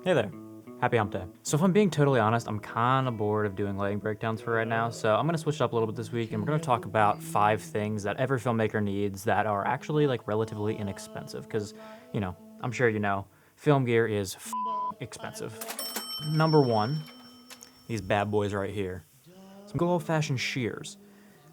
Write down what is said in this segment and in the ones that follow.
Hey there. Happy hump day. So if I'm being totally honest, I'm kind of bored of doing lighting breakdowns for right now, so I'm going to switch it up a little bit this week, and we're going to talk about 5 things that every filmmaker needs that are actually like relatively inexpensive, because, I'm sure you know, film gear is expensive. Number 1, these bad boys right here. Some good old-fashioned shears.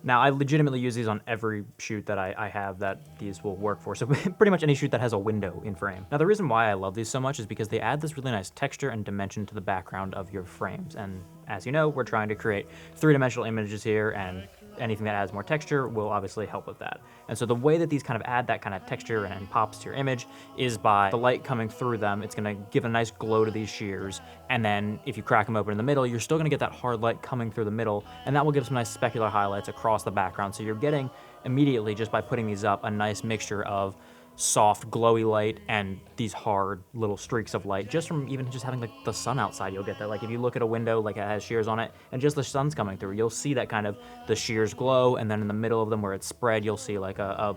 Now, I legitimately use these on every shoot that I have that these will work for, so pretty much any shoot that has a window in frame. Now, the reason why I love these so much is because they add this really nice texture and dimension to the background of your frames, and as you know, we're trying to create three-dimensional images here, and anything that adds more texture will obviously help with that. And so the way that these kind of add that kind of texture and pops to your image is by the light coming through them. It's gonna give a nice glow to these shears, and then if you crack them open in the middle, you're still gonna get that hard light coming through the middle, and that will give some nice specular highlights across the background. So you're getting immediately, just by putting these up, a nice mixture of soft glowy light and these hard little streaks of light just from even just having like the sun outside. You'll get that, like if you look at a window like it has shears on it and just the sun's coming through, you'll see that kind of the shears glow, and then in the middle of them where it's spread, you'll see like a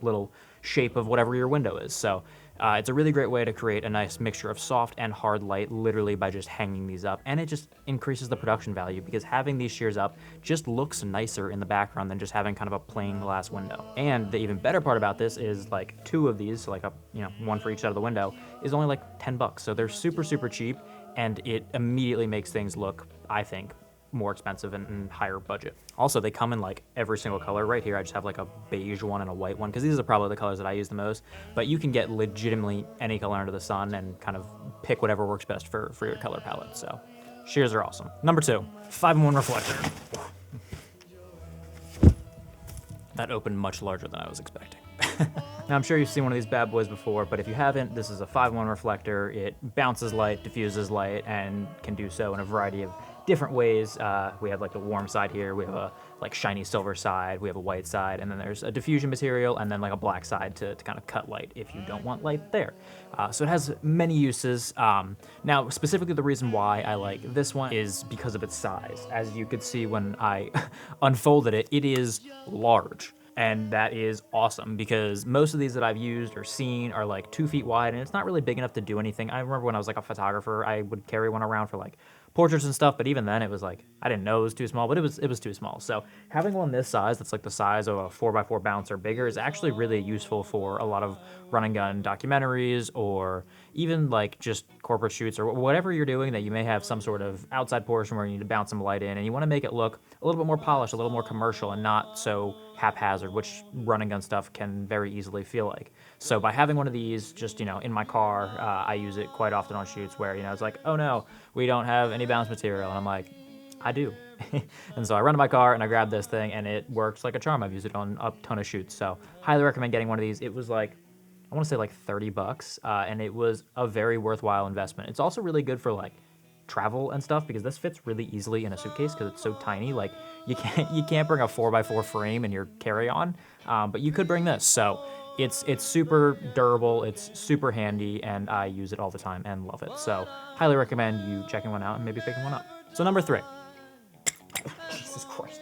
little shape of whatever your window is. So it's a really great way to create a nice mixture of soft and hard light literally by just hanging these up, and it just increases the production value because having these shears up just looks nicer in the background than just having kind of a plain glass window. And the even better part about this is like 2 of these, so like one for each side of the window, is only like 10 bucks. So they're super, super cheap, and it immediately makes things look, I think, more expensive and higher budget. Also, they come in like every single color. Right here I just have like a beige one and a white one because these are probably the colors that I use the most, but you can get legitimately any color under the sun and kind of pick whatever works best for your color palette. So shears are awesome. Number 2, 5-in-1 reflector. That opened much larger than I was expecting. Now, I'm sure you've seen one of these bad boys before, but if you haven't, this is a 5-in-1 reflector. It bounces light, diffuses light, and can do so in a variety of different ways. We have like the warm side here, we have a like shiny silver side, we have a white side, and then there's a diffusion material, and then like a black side to kind of cut light if you don't want light there. So it has many uses. Now, specifically the reason why I like this one is because of its size. As you could see when I unfolded it, it is large. And that is awesome because most of these that I've used or seen are like 2 feet wide, and it's not really big enough to do anything. I remember when I was like a photographer, I would carry one around for like portraits and stuff, but even then it was like, I didn't know it was too small, but it was too small. So having one this size, that's like the size of a 4x4 bounce or bigger, is actually really useful for a lot of run and gun documentaries, or even like just corporate shoots, or whatever you're doing that you may have some sort of outside portion where you need to bounce some light in, and you want to make it look a little bit more polished, a little more commercial, and not so haphazard, which run and gun stuff can very easily feel like. So by having one of these just, in my car, I use it quite often on shoots where, it's like, oh no, we don't have any bounce material. And I'm like, I do. And so I run to my car and I grab this thing, and it works like a charm. I've used it on a ton of shoots. So highly recommend getting one of these. It was like, I want to say like 30 bucks, and it was a very worthwhile investment. It's also really good for like travel and stuff because this fits really easily in a suitcase because it's so tiny. Like you can't bring a 4x4 frame in your carry-on, but you could bring this. So it's super durable, it's super handy, and I use it all the time and love it. So highly recommend you checking one out and maybe picking one up. So number 3. Jesus Christ.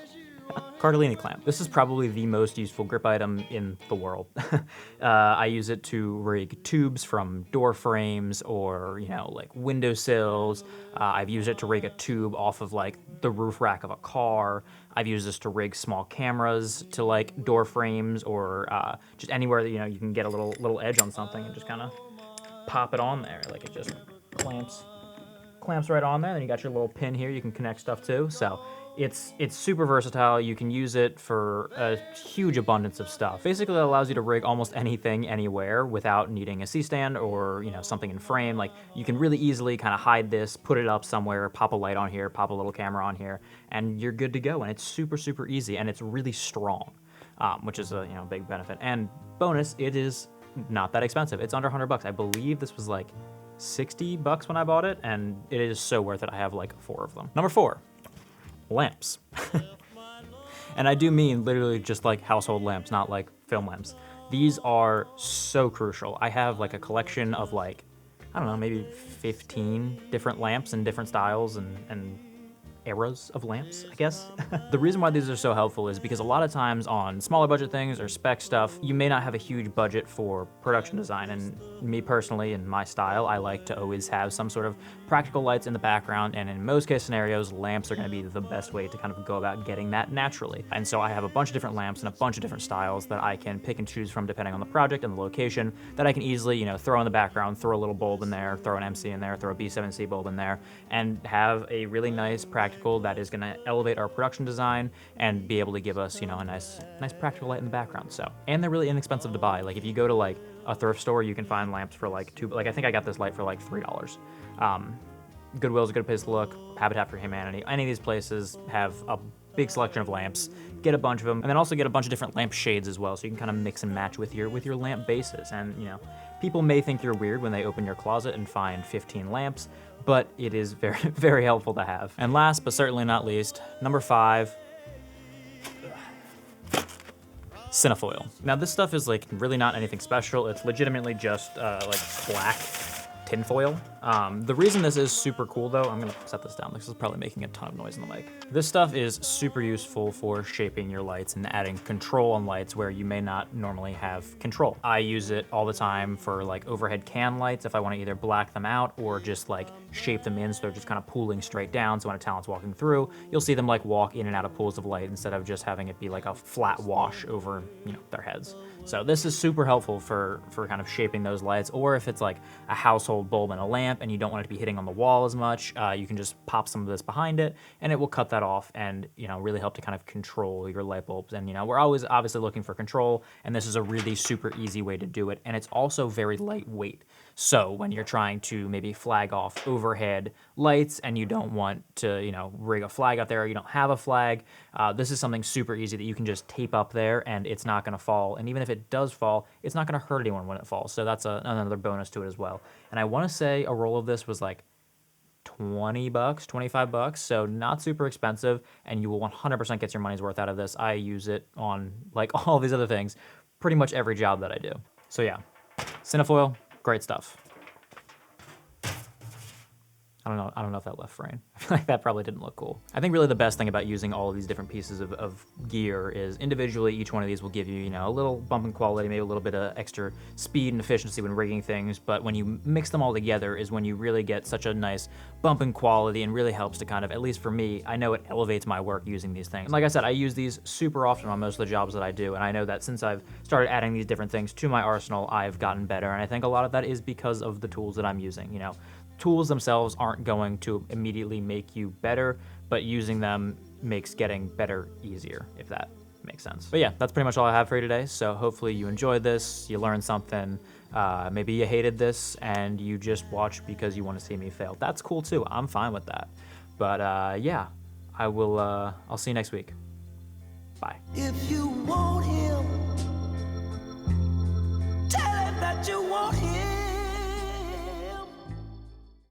Calini clamp. This is probably the most useful grip item in the world. I use it to rig tubes from door frames or, like windowsills. I've used it to rig a tube off of like the roof rack of a car. I've used this to rig small cameras to like door frames, or just anywhere that, you can get a little edge on something and just kind of pop it on there. Like it just clamps right on there. Then you got your little pin here you can connect stuff to. So it's super versatile. You can use it for a huge abundance of stuff. Basically, it allows you to rig almost anything anywhere without needing a C-stand or something in frame. Like you can really easily kind of hide this, put it up somewhere, pop a light on here, pop a little camera on here, and you're good to go. And it's super, super easy, and it's really strong, which is a big benefit. And bonus, it is not that expensive. It's under 100 bucks. I believe this was like 60 bucks when I bought it, and it is so worth it. I have like 4 of them. Number 4. Lamps. And I do mean literally just like household lamps, not like film lamps. These are so crucial. I have like a collection of like, I don't know, maybe 15 different lamps in different styles and eras of lamps, I guess. The reason why these are so helpful is because a lot of times on smaller budget things or spec stuff, you may not have a huge budget for production design. And me personally, in my style, I like to always have some sort of practical lights in the background. And in most case scenarios, lamps are gonna be the best way to kind of go about getting that naturally. And so I have a bunch of different lamps and a bunch of different styles that I can pick and choose from depending on the project and the location, that I can easily, you know, throw in the background, throw a little bulb in there, throw an MC in there, throw a B7C bulb in there, and have a really nice practical that is going to elevate our production design and be able to give us, you know, a nice practical light in the background. So, and they're really inexpensive to buy. Like if you go to like a thrift store, you can find lamps for like I think I got this light for like $3. Goodwill's a good place to look. Habitat for Humanity. Any of these places have a big selection of lamps. Get a bunch of them, and then also get a bunch of different lamp shades as well, so you can kind of mix and match with your lamp bases. And you know, people may think you're weird when they open your closet and find 15 lamps, but it is very, very helpful to have. And last but certainly not least, number 5, Cinifoil. Now this stuff is like really not anything special. It's legitimately just like black tinfoil. The reason this is super cool though, I'm gonna set this down. This is probably making a ton of noise in the mic. This stuff is super useful for shaping your lights and adding control on lights where you may not normally have control. I use it all the time for like overhead can lights if I want to either black them out or just like shape them in so they're just kind of pooling straight down, so when a talent's walking through, you'll see them like walk in and out of pools of light instead of just having it be like a flat wash over, you know, their heads. So this is super helpful for kind of shaping those lights, or if it's like a household bulb and a lamp and you don't want it to be hitting on the wall as much, you can just pop some of this behind it and it will cut that off and, you know, really help to kind of control your light bulbs. And, you know, we're always obviously looking for control, and this is a really super easy way to do it. And it's also very lightweight. So when you're trying to maybe flag off overhead lights and you don't want to, you know, rig a flag up there, or you don't have a flag, this is something super easy that you can just tape up there and it's not going to fall. And even if it does fall, it's not going to hurt anyone when it falls. So that's another bonus to it as well. And I want to say a roll of this was like $20, $25, so not super expensive, and you will 100% get your money's worth out of this. I use it on like all these other things, pretty much every job that I do. So yeah, Cinifoil, great stuff. I don't know if that left frame. I feel like that probably didn't look cool. I think really the best thing about using all of these different pieces of gear is individually each one of these will give you, you know, a little bump in quality, maybe a little bit of extra speed and efficiency when rigging things, but when you mix them all together is when you really get such a nice bump in quality and really helps to kind of, at least for me, I know it elevates my work using these things. And like I said, I use these super often on most of the jobs that I do, and I know that since I've started adding these different things to my arsenal, I've gotten better, and I think a lot of that is because of the tools that I'm using, you know. Tools themselves aren't going to immediately make you better, but using them makes getting better easier, if that makes sense. But yeah, that's pretty much all I have for you today. So hopefully you enjoyed this, you learned something, maybe you hated this and you just watched because you want to see me fail. That's cool too, I'm fine with that. But yeah, I'll see you next week. Bye. If you want him, tell him that you want him.